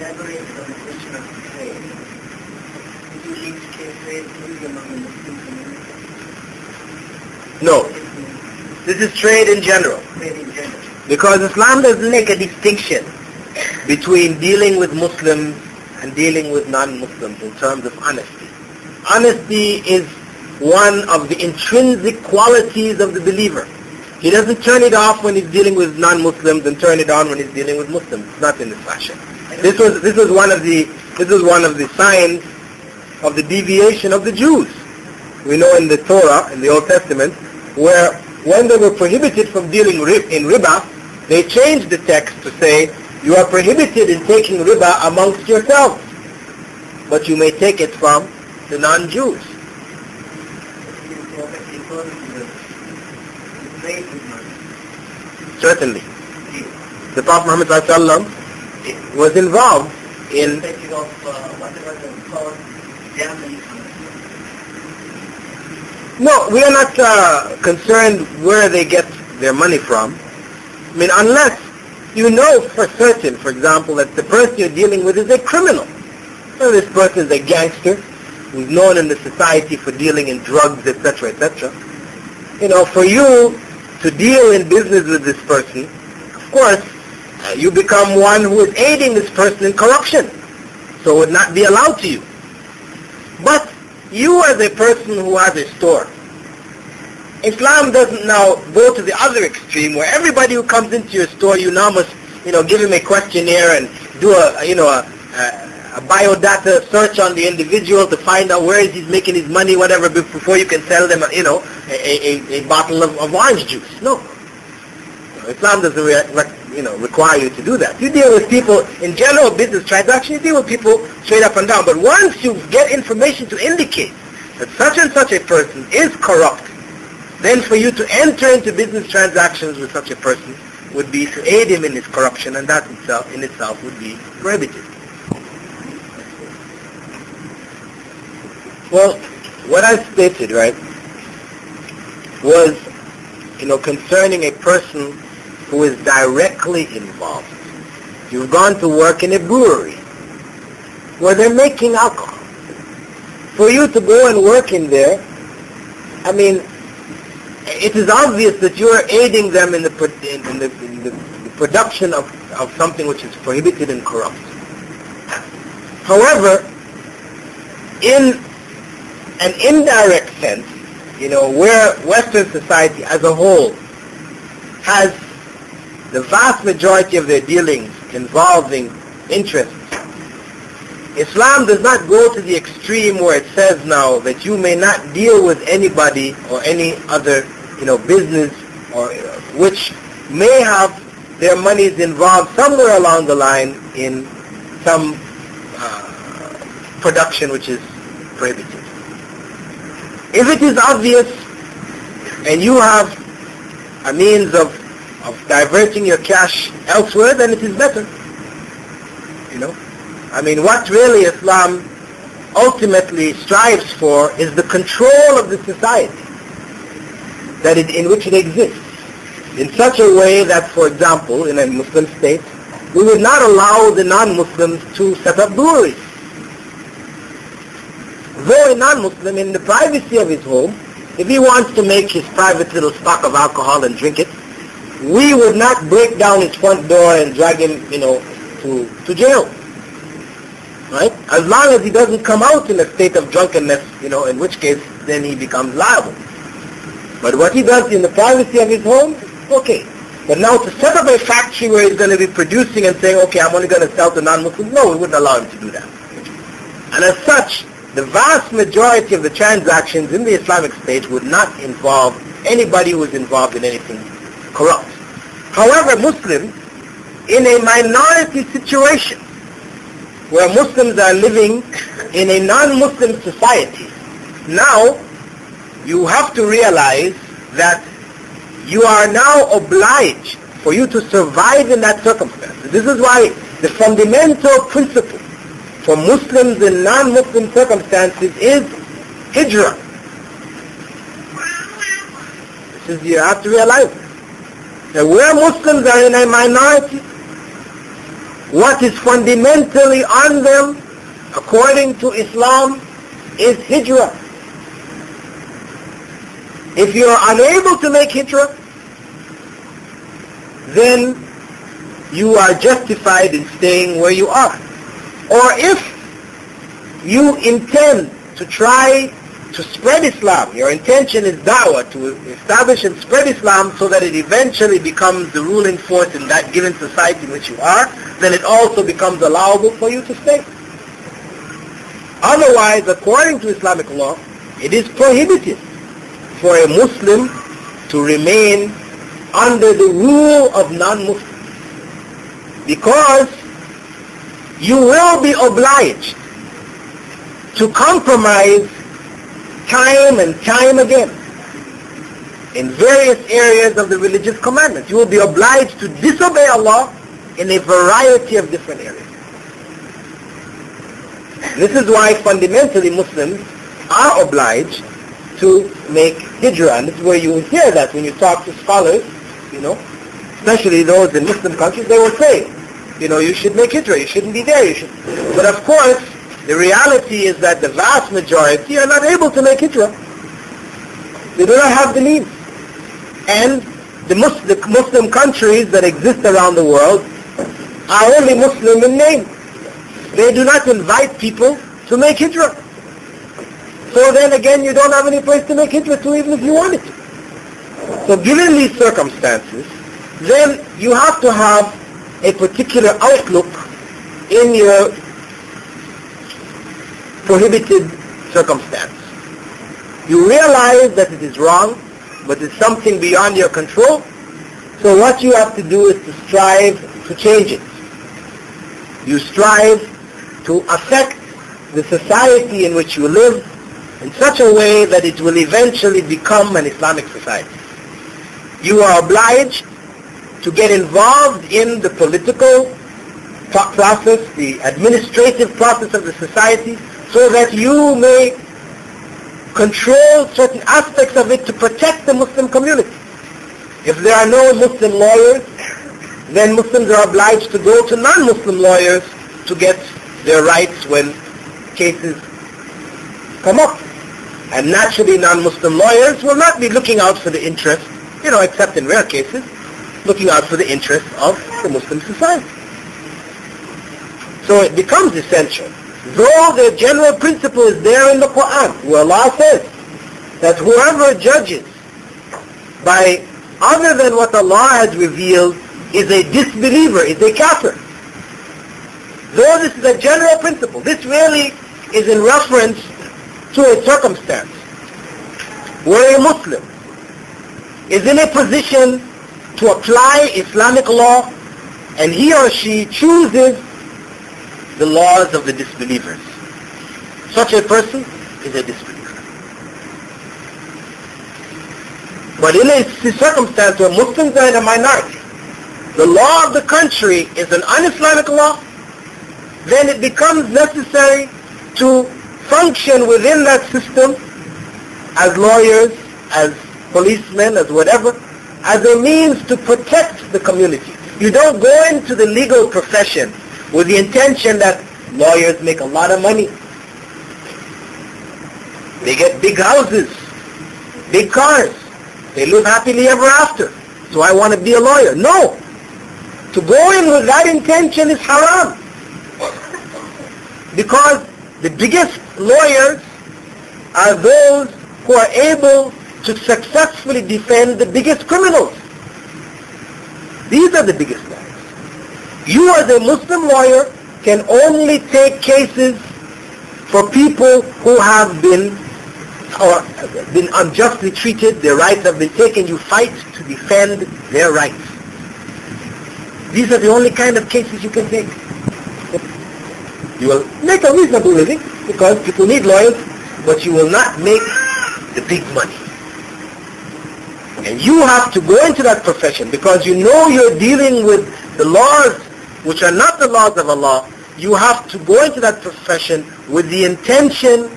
elaborate on the question of trade? Did you link trade among the Muslim community? No. This is trade in general. Trade in general. Because Islam doesn't make a distinction between dealing with Muslims and dealing with non-Muslims in terms of honesty. Honesty is one of the intrinsic qualities of the believer. He doesn't turn it off when he's dealing with non-Muslims and turn it on when he's dealing with Muslims. It's not in this fashion. This was one of the signs of the deviation of the Jews. We know in the Torah, in the Old Testament, where when they were prohibited from dealing in riba, they changed the text to say, you are prohibited in taking riba amongst yourselves, but you may take it from the non-Jews. Certainly. The Prophet Muhammad ﷺ was involved in... No, we are not concerned where they get their money from. I mean, unless you know for certain, for example, that the person you're dealing with is a criminal. So this person is a gangster who's known in the society for dealing in drugs, etc., etc. You know, for you to deal in business with this person, of course, you become one who is aiding this person in corruption. So it would not be allowed to you. But you as a person who has a store, Islam doesn't now go to the other extreme where everybody who comes into your store, you now must, give him a questionnaire and do a biodata search on the individual to find out where he's making his money, whatever, before you can sell them, a bottle of orange juice. No. Islam doesn't require you to do that. You deal with people in general business transactions, you deal with people straight up and down. But once you get information to indicate that such and such a person is corrupt, then for you to enter into business transactions with such a person would be to aid him in his corruption, and that in itself would be prohibited. Well, what I stated, right, was, concerning a person who is directly involved. You've gone to work in a brewery where they're making alcohol. For you to go and work in there, I mean, it is obvious that you are aiding them in the production of something which is prohibited and corrupt. However, in an indirect sense, where Western society as a whole has the vast majority of their dealings involving interests, Islam does not go to the extreme where it says now that you may not deal with anybody or any other, business or which may have their monies involved somewhere along the line in some production which is prohibited. If it is obvious and you have a means of diverting your cash elsewhere, then it is better. I mean, what really Islam ultimately strives for is the control of the society in which it exists, in such a way that, for example, in a Muslim state, we would not allow the non-Muslims to set up breweries. Though a non-Muslim, in the privacy of his home, if he wants to make his private little stock of alcohol and drink it, we would not break down his front door and drag him, to jail. Right? As long as he doesn't come out in a state of drunkenness, in which case then he becomes liable. But what he does in the privacy of his home, okay. But now to set up a factory where he's going to be producing and saying, okay, I'm only going to sell to non-Muslims, no, we wouldn't allow him to do that. And as such, the vast majority of the transactions in the Islamic State would not involve anybody who is involved in anything corrupt. However, Muslims, in a minority situation, where Muslims are living in a non-Muslim society, now you have to realize that you are now obliged for you to survive in that circumstance. This is why the fundamental principle for Muslims in non-Muslim circumstances is hijrah. You have to realize that where Muslims are in a minority, what is fundamentally on them, according to Islam, is hijrah. If you are unable to make hijrah, then you are justified in staying where you are. Or if you intend to try to spread Islam, your intention is da'wah, to establish and spread Islam so that it eventually becomes the ruling force in that given society in which you are, then it also becomes allowable for you to stay. Otherwise, according to Islamic law, it is prohibited for a Muslim to remain under the rule of non-Muslims, because you will be obliged to compromise time and time again in various areas of the religious commandments. You will be obliged to disobey Allah in a variety of different areas. This is why fundamentally Muslims are obliged to make hijrah. And this is where you will hear that when you talk to scholars, especially those in Muslim countries, they will say, you should make hijrah, you shouldn't be there, But of course, the reality is that the vast majority are not able to make hijrah. They do not have the means. And the Muslim countries that exist around the world are only Muslim in name. They do not invite people to make hijrah. So then again, you don't have any place to make hijrah to, even if you wanted to. So given these circumstances, then you have to have a particular outlook in your prohibited circumstance. You realize that it is wrong, but it's something beyond your control. So what you have to do is to strive to change it. You strive to affect the society in which you live in such a way that it will eventually become an Islamic society. You are obliged to get involved in the political process, the administrative process of the society, so that you may control certain aspects of it to protect the Muslim community. If there are no Muslim lawyers, then Muslims are obliged to go to non-Muslim lawyers to get their rights when cases come up. And naturally, non-Muslim lawyers will not be looking out for the interest, except in rare cases, looking out for the interest of the Muslim society. So it becomes essential. Though the general principle is there in the Quran, where Allah says that whoever judges by other than what Allah has revealed is a disbeliever, is a kafir. Though this is a general principle, this really is in reference to a circumstance where a Muslim is in a position to apply Islamic law and he or she chooses the laws of the disbelievers. Such a person is a disbeliever. But in a circumstance where Muslims are in a minority, the law of the country is an un-Islamic law, then it becomes necessary to function within that system as lawyers, as policemen, as whatever, as a means to protect the community. You don't go into the legal profession with the intention that lawyers make a lot of money. They get big houses, big cars. They live happily ever after. So I want to be a lawyer. No. To go in with that intention is haram. Because the biggest lawyers are those who are able to successfully defend the biggest criminals. These are the biggest lawyers. You as a Muslim lawyer can only take cases for people who have been unjustly treated, their rights have been taken. You fight to defend their rights. These are the only kind of cases you can take. You will make a reasonable living because people need lawyers, but you will not make the big money. And you have to go into that profession because you know you're dealing with the laws which are not the laws of Allah. You have to go into that profession with the intention